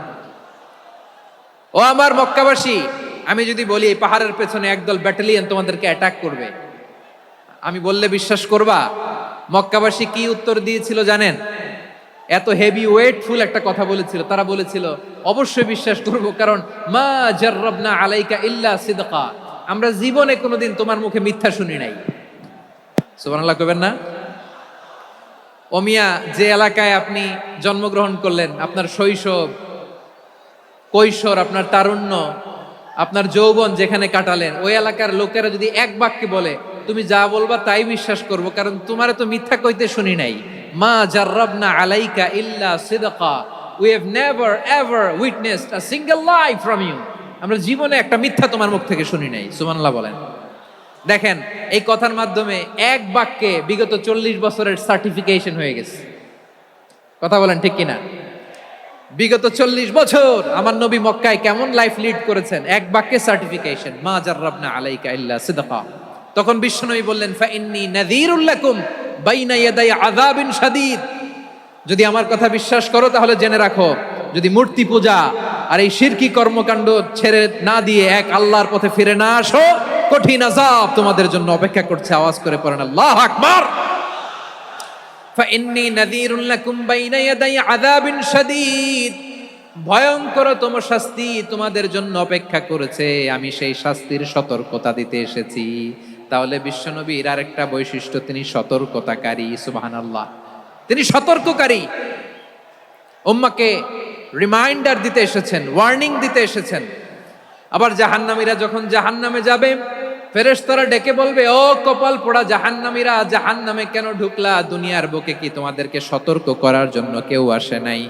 Speaker 1: ও আমার মক্কাবাসী, আমি যদি বলি এই পাহাড়ের পেছনে একদল ব্যাটালিয়ন তোমাদেরকে অ্যাটাক করবে, আমি বললে বিশ্বাস করবা? মক্কাবাসী কি উত্তর দিয়েছিল জানেন? এত হেভি ওয়েটফুল একটা কথা বলেছিল। তারা বলেছিল অবশ্যই বিশ্বাস করব, কারণ মা জাররাবনা আলাইকা ইল্লা সিদকা, আমরা জীবনে কোনোদিন তোমার মুখে মিথ্যা শুনি নাই। সুবহানাল্লাহ কইবেন না? ও মিয়া, যে এলাকায় আপনি জন্মগ্রহণ করলেন, আপনার শৈশব, কৈশোর, আপনার তারুণ্য, আপনার যৌবন যেখানে কাটালেন, ওই এলাকার লোকেরা যদি এক বাক্যে বলে তুমি যা বলবা তাই বিশ্বাস করব, কারণ তোমারে তো মিথ্যা কইতে শুনি নাই। মা জাররাবনা আলাইকা ইল্লা সিদকা, we have never ever witnessed a single lie from you, আমরা জীবনে একটা মিথ্যা তোমার মুখ থেকে শুনি নাই। সুবহানাল্লাহ বলেন। দেখেন, এই কথার মাধ্যমে এক বাক্যে বিগত 40 বছরের সার্টিফিকেশন হয়ে গেছে। কথা বলেন ঠিক কিনা? বিগত 40 বছর আমার নবী মক্কায় কেমন লাইফ লিড করেছেন, এক বাক্যে সার্টিফিকেশন, মা জাররাবনা আলাইকা ইল্লা সিদকা। তখন বিশ্বনবী বললেন ফা ইন্নী নাযীরুল লাকুম বাইনা ইয়াদাই আযাবিন শাদীদ, যদি আমার কথা বিশ্বাস করো তাহলে জেনে রাখো, যদি মূর্তি পূজা আর এই শিরকি কর্মকাণ্ড ছেড়ে না দিয়ে এক আল্লাহর পথে ফিরে না আসো, কঠিন আযাব তোমাদের জন্য অপেক্ষা করছে। আওয়াজ করে পড়েন আল্লাহু আকবার। ফাইন্নী নাযীরুল লাকুম বাইনা ইয়াদাই আযাবিন শাদীদ, ভয়ঙ্করতম শাস্তি তোমাদের জন্য অপেক্ষা করেছে, আমি সেই শাস্তির সতর্কতা দিতে এসেছি। তাহলে বিশ্বনবীর আরেকটা বৈশিষ্ট্য, তিনি সতর্কতাকারী। সুবহানাল্লাহ, তিনি সতর্ককারী। উম্মাহকে রিমাইন্ডার দিতে এসেছেন, ওয়ার্নিং দিতে এসেছেন। আবার জাহান্নামীরা যখন জাহান্নামে যাবে, ফেরেশতারা ডেকে বলবে, ও কপাল পোড়া জাহান্নামীরা, জাহান্নামে কেন ঢুকলা? দুনিয়ার বুকে কি তোমাদেরকে সতর্ক করার জন্য কেউ আসে নাই?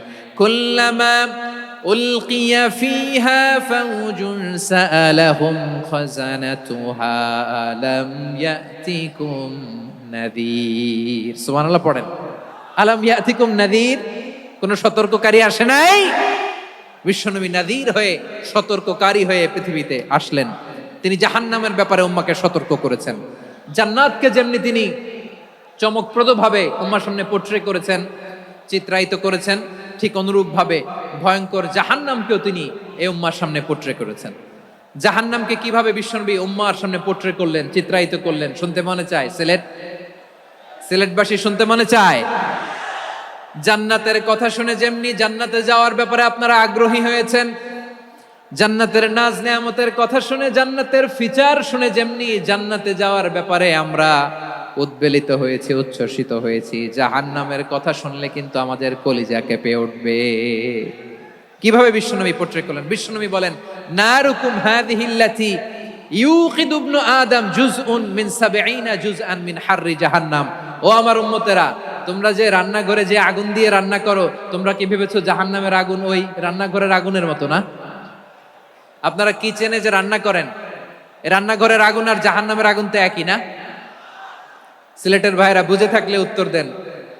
Speaker 1: কুল্লামা উলকিয়া ফিহা ফাউজুন সাআলাহুম খাযানাতুহা আলাম ইয়াতিকুম নাযীর। সুবহানাল্লাহ পড়েন। আলাম ইয়াতিকুম নাযীর, কোন সতর্ককারী আসে নাই? বিশ্বনবী নাযীর হয়ে, সতর্ককারী হয়ে পৃথিবীতে আসলেন। তিনি জাহান্নামের ব্যাপারে উম্মাকে সতর্ক করেছেন। জান্নাতকে যেমনি তিনি চমকপ্রদভাবে উম্মার সামনে পোট্রে করেছেন, চিত্রায়িত করেছেন, ঠিক অনুরূপভাবে ভয়ঙ্কর জাহান্নামকেও তিনি এই উম্মার সামনে পোট্রে করেছেন। জাহান্নামকে কিভাবে বিশ্বনবী উম্মার সামনে পোট্রে করলেন, চিত্রায়িত করলেন, শুনতে মনে চায়? সিলেটবাসী শুনতে মনে চায়? জান্নাতের কথা শুনে যেমনি জান্নাতে যাওয়ার ব্যাপারে আপনারা আগ্রহী হয়েছেন, জান্নাতের নাজ নেয়ামতের কথা শুনে, জান্নাতের ফিচার শুনে যেমনি জান্নাতে যাওয়ার ব্যাপারে আমরা উদ্বেলিত হয়েছি, উচ্ছ্বসিত হয়েছি, জাহান্নামের কথা শুনলে কিন্তু আমাদের কলিজা কেঁপে উঠবে। কিভাবে বিশ্বনবী পোট্রে করলেন? বিশ্বনবী বলেন, নারুকুম হাযিহিল্লাতী ইউকিদু ইবনু আদম জুজউন মিন ৭০ জুজআন মিন হাররি জাহান্নাম। ও আমার উম্মতেরা, তোমরা যে রান্নাঘরে যে আগুন দিয়ে রান্না করো, তোমরা কি ভেবেছো জাহান্নামের আগুন ওই রান্নাঘরের আগুনের মতো না? আপনারা কিচেনে যে রান্না করেন, রান্নাঘরের আগুন আর জাহান্নামের আগুন তো একই না? সিলেটের ভাইরা বুঝে থাকলে উত্তর দেন,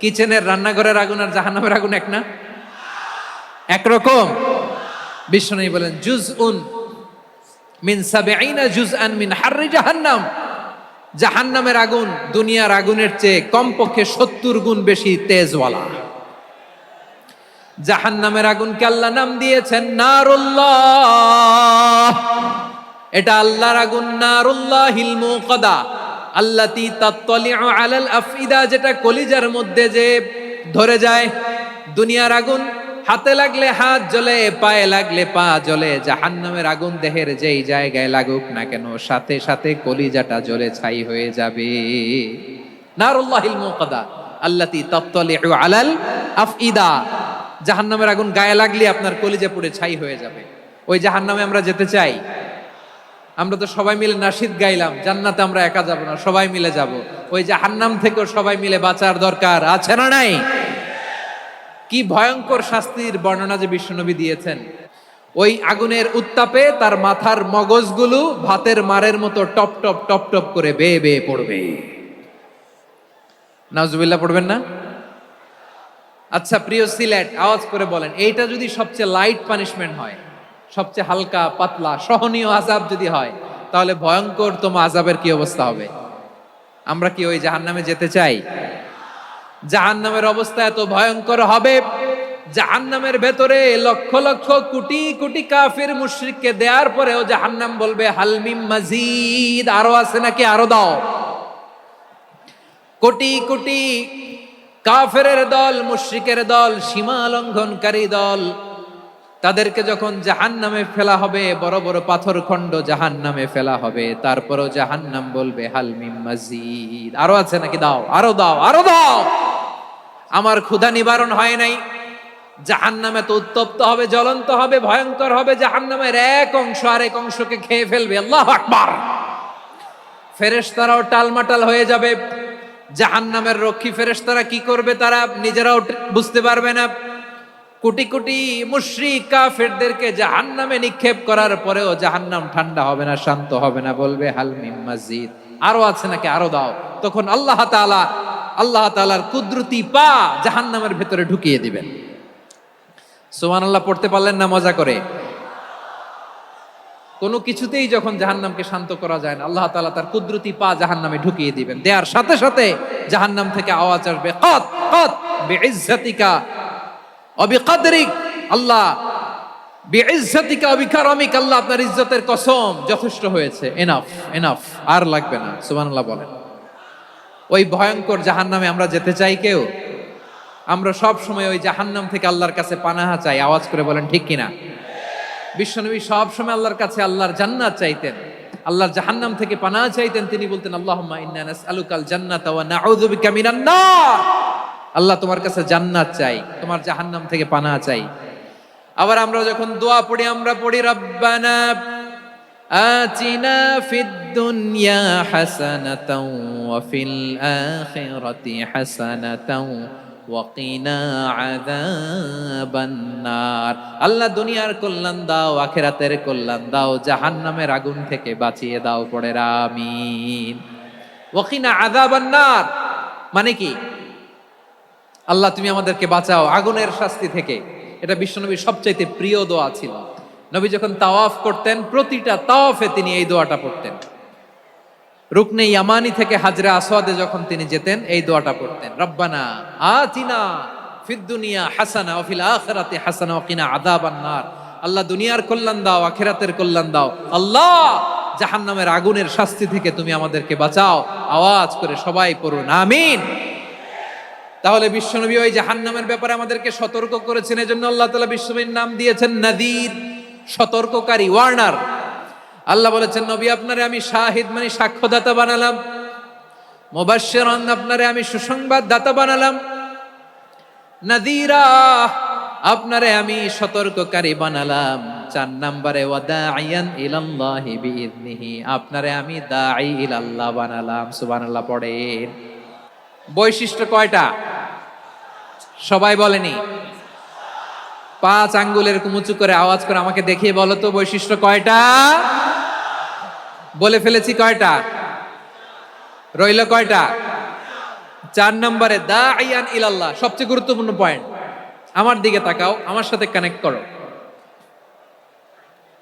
Speaker 1: কিচেনের রান্নাঘরের আগুন আর জাহান্নামের আগুন এক না? একরকম? বিশ্বনবী বলেন জুজউন মিন ৭০ জুজআন মিন হাররি জাহান্নাম, জাহান্নামের আগুন দুনিয়ার আগুনের চেয়ে কমপক্ষে ৭০ গুণ বেশি তেজওয়ালা। জাহান্নামের আগুনকে আল্লাহ নাম দিয়েছেন নারুল্লাহ। এটা আল্লাহর আগুন, নারুল্লাহিল মুকাদা আল্লাতী তাত্তালিউ আলাল আফইদা, যেটা কলিজার মধ্যে যে ধরে যায়। দুনিয়ার আগুন হাতে লাগলে হাত জ্বলে, পায়ে লাগলে পা জ্বলে, জাহান্নামের আগুন দেহের যেই জায়গায় লাগুক না কেন, সাথে সাথে কলিজাটা জ্বলে ছাই হয়ে যাবে। নারুল্লাহিল মুকাদা আল্লাতী তাত্তালিউ আলাল আফইদা, জাহান্নামের আগুন গায়ে লাগলে আপনার কলিজা পুড়ে ছাই হয়ে যাবে। ওই জাহান্নামে আমরা যেতে চাই? আমরা তো সবাই মিলে নাশিদ গাইলাম, জান্নাতে আমরা একা যাব না, সবাই মিলে যাব। ওই জাহান্নাম থেকেও সবাই মিলে বাঁচার দরকার আছে না নাই? কি ভয়ঙ্কর শাস্তির বর্ণনা যে বিশ্বনবী দিয়েছেন। ওই আগুনের উত্তাপে তার মাথার মগজগুলো ভাতের মারের মতো টপ টপ টপ টপ করে বেয়ে বেয়ে পড়বে। নাউজুবিল্লাহ পড়বেন না? আচ্ছা প্রিয় সিলেট, আওয়াজ করে বলেন, এইটা যদি সবচেয়ে লাইট পানিশমেন্ট হয়, সবচেয়ে হালকা পাতলা সহনীয় আযাব যদি হয়, তাহলে ভয়ঙ্করতম আযাবের কি অবস্থা হবে? আমরা কি ওই জাহান্নামে যেতে চাই? জাহান্নামের অবস্থা এত ভয়ঙ্কর হবে, জাহান্নামের ভেতরে লক্ষ লক্ষ কোটি কোটি কাফির মুশরিককে দেওয়ার পরেও জাহান্নাম বলবে হাল মিন মাজিদ, আরো আছে নাকি, আরো দাও। কোটি কোটি কাফেরের দল, মুশরিকের দল, সীমা লঙ্ঘনকারী দল, তাদেরকে যখন জাহান্নামে ফেলা হবে, বড় বড় পাথরখণ্ড জাহান্নামে ফেলা হবে, তারপরও জাহান্নাম বলবে হাল মিম মাজিদ, আরো আছে নাকি, দাও, আরো দাও, আরো দাও। আমার ক্ষুধা নিবারণ হয় নাই। জাহান্নামে তো উত্তপ্ত হবে, জ্বলন্ত হবে, ভয়ঙ্কর হবে। জাহান্নামের এক অংশ আরেক অংশকে খেয়ে ফেলবে। আল্লাহু আকবার। ফেরেশতারাও টালমাটাল হয়ে যাবে। জাহান্নামের রক্ষী ফেরেশতারা কি করবে তারা নিজেরাও বুঝতে পারবে না। কোটি কোটি মুশরিক কাফেরদেরকে জাহান্নামে নিক্ষেপ করার পরেও জাহান্নাম ঠান্ডা হবে না, শান্ত হবে না, বলবে হাল মিম মাজিদ, আরো আছে নাকি, আরো দাও। তখন আল্লাহ তাআলার কুদরতি পা জাহান্নামের ভেতরে ঢুকিয়ে দিবেন। সুবহানাল্লাহ পড়তে পারলেন না মজা করে? কোনো কিছুতেই যখন জাহান্নামকে শান্ত করা যায় না, আল্লাহ তাআলা তার কুদরতি পা জাহান্নামে ঢুকিয়ে দিবেন। দেয়ার সাথে সাথে জাহান্নাম থেকে আওয়াজ আসবে, কাত কাত বিইজ্জাতিকা ওয়া বিকদরিক, আল্লাহ বিইজ্জাতিকা ওয়া বিকারামিক, আল্লাহ আপনার ইজ্জতের কসম, যথেষ্ট হয়েছে, এনাফ এনাফ, আর লাগবে না। সুবহানাল্লাহ বলেন। ওই ভয়ঙ্কর জাহান্নামে আমরা যেতে চাই কেউ? আমরা সব সময় ওই জাহান্নাম থেকে আল্লাহর কাছে পানাহা চাই। আওয়াজ করে বলেন ঠিক কিনা? বিশ্বনবী সব সময় আল্লাহর কাছে আল্লাহর জান্নাত চাইতেন, আল্লাহর জাহান্নাম থেকে পানাহ চাইতেন। তিনি বলতেন আল্লাহুম্মা ইন্না নাসআলুকাল জান্নাতা ওয়া নাউযু বিকা মিনান নার। আল্লাহ তোমার কাছে জান্নাত চাই, তোমার জাহান্নাম থেকে পানাহ চাই। আবার আমরা যখন দোয়া পড়ি, আমরা পড়ি রব্বানা আতিনা ফিদ দুনিয়া হাসানাতাও ওয়া ফিল আখিরাতি হাসানাতাও ওয়া কিনা আযাবান নার। আল্লাহ দুনিয়ার কল্যাণ দাও, আখিরাতের কল্যাণ দাও, জাহান্নামের আগুন থেকে বাঁচিয়ে দাও, পড়ে আমিন। ওয়া কিনা আযাবান নার মানে কি? আল্লাহ তুমি আমাদেরকে বাঁচাও আগুনের শাস্তি থেকে। এটা বিশ্বনবীর সবচাইতে প্রিয় দোয়া ছিল। নবী যখন তাওয়াফ করতেন, প্রতিটা তাওয়াফে তিনি এই দোয়াটা পড়তেন। রুকনে ইয়ামানি থেকে হাজরে আসওয়াদে যখন তিনি যেতেন, এই দোয়াটা পড়তেন, রব্বানা আতিনা ফিদ দুনিয়া হাসানা ওয়া ফিল আখিরাতি হাসানা ওয়া কিনা আযাবান নার। আল্লাহ দুনিয়ার কল্যাণ দাও, আখিরাতের কল্যাণ দাও, আল্লাহ জাহান্নামের আগুনের শাস্তি থেকে তুমি আমাদেরকে বাঁচাও। আওয়াজ করে সবাই পড়ুন আমিন। তাহলে বিশ্বনবী ওই জাহান্নামের ব্যাপারে আমাদেরকে সতর্ক করেছেন। এজন্য আল্লাহ তাআলা বিশ্বনবীর নাম দিয়েছেন নাযীর, সতর্ককারী, ওয়ার্নার। আল্লাহ বলেছেন নবী আপনারে আমি শাহিদ মানে সাক্ষ্যদাতা বানালাম, মুবাশশিরান আপনারে আমি সুসংবাদ দাতা বানালাম, নাযীরা আপনারে আমি সতর্ককারী বানালাম। 4 নম্বরে ওয়া দাঈয়ান ইলাল্লাহি বিইذনিহি, আপনারে আমি দাঈ ইলাল্লাহ বানালাম। সুবহানাল্লাহ পড়েন। বৈশিষ্ট্য কয়টা? সবাই বলেনি? 5 আঙ্গুলের উঁচু করে আওয়াজ করে আমাকে দেখিয়ে বলো তো বৈশিষ্ট্য কয়টা? বলে ফেলেছি কয়টা? রইল কয়টা? 4 নম্বরে দাঈয়ান ইলাল্লাহ, সবচেয়ে গুরুত্বপূর্ণ পয়েন্ট। আমার দিকে তাকাও, আমার সাথে কানেক্ট করো।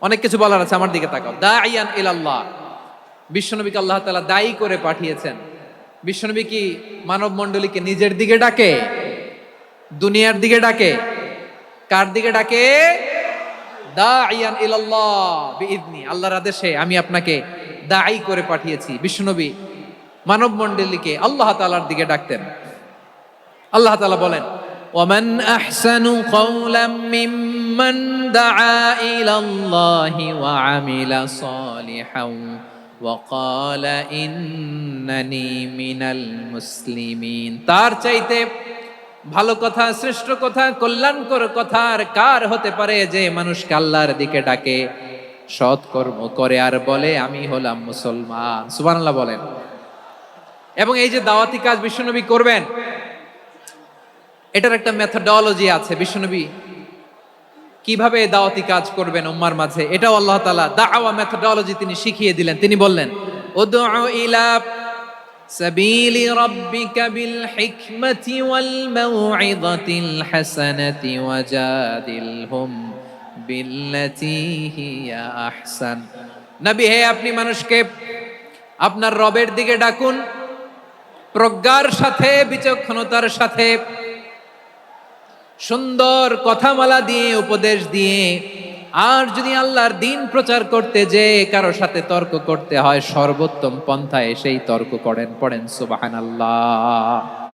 Speaker 1: অনেক কিছু বলার আছে, আমার দিকে তাকাও। দাঈয়ান ইলাল্লাহ, বিশ্বনবীকে আল্লাহ তাআলা দায়ী করে পাঠিয়েছেন। বিশ্বনবী কি মানব মণ্ডলীকে নিজের দিকে ডাকে? দুনিয়ার দিকে ডাকে? কার দিকে ডাকে? দাঈয়ান ইলাল্লাহ বিইذনি, আল্লাহর আদেশে আমি আপনাকে দায়ী করে পাঠিয়েছি। বিশ্বনবী মানব মণ্ডলীকে আল্লাহ তাআলার দিকে ডাকতেন। আল্লাহ তাআলা বলেন ওয়ামান আহসানু কাওলাম মিম্মান দাআ ইলাল্লাহি ওয়া আমিলা সালিহান ওয়া ক্বালা ইন্নানি মিনাল মুসলিমিন। তার চাইতে ভালো কথা, শ্রেষ্ঠ কথা, কল্যাণকর কথা আর কার হতে পারে যে মানুষকে আল্লাহর দিকে ডাকে, সৎকর্ম করে আর বলে আমি হলাম মুসলমান। সুবহানাল্লাহ বলেন। এবং এই যে দাওয়াতি কাজ বিশ্বনবী করবেন, এটার একটা মেথডোলজি আছে। বিশ্বনবী কিভাবে দাওয়াতি কাজ করবেন উম্মার মাঝে, এটাও আল্লাহ তাআলা দাওয়া মেথডোলজি তিনি শিখিয়ে দিলেন। তিনি বললেন উদউ ইলা সাবিলি রাব্বিকা বিল হিকমাতি ওয়াল মাউইযাতিল হাসানাতি ওয়াজাদিলহুম বিল্লাতী হিয়া আহসান। নবী হে, আপনি মানুষকে আপনার রবের দিকে ডাকুন প্রজ্ঞার সাথে, বিচক্ষণতার সাথে, সুন্দর কথামালা দিয়ে, উপদেশ দিয়ে, আর যদি আল্লাহর দিন প্রচার করতে যে কারো সাথে তর্ক করতে হয়, সর্বোত্তম পন্থায় সেই তর্ক করেন। পড়েন সুবহানাল্লাহ।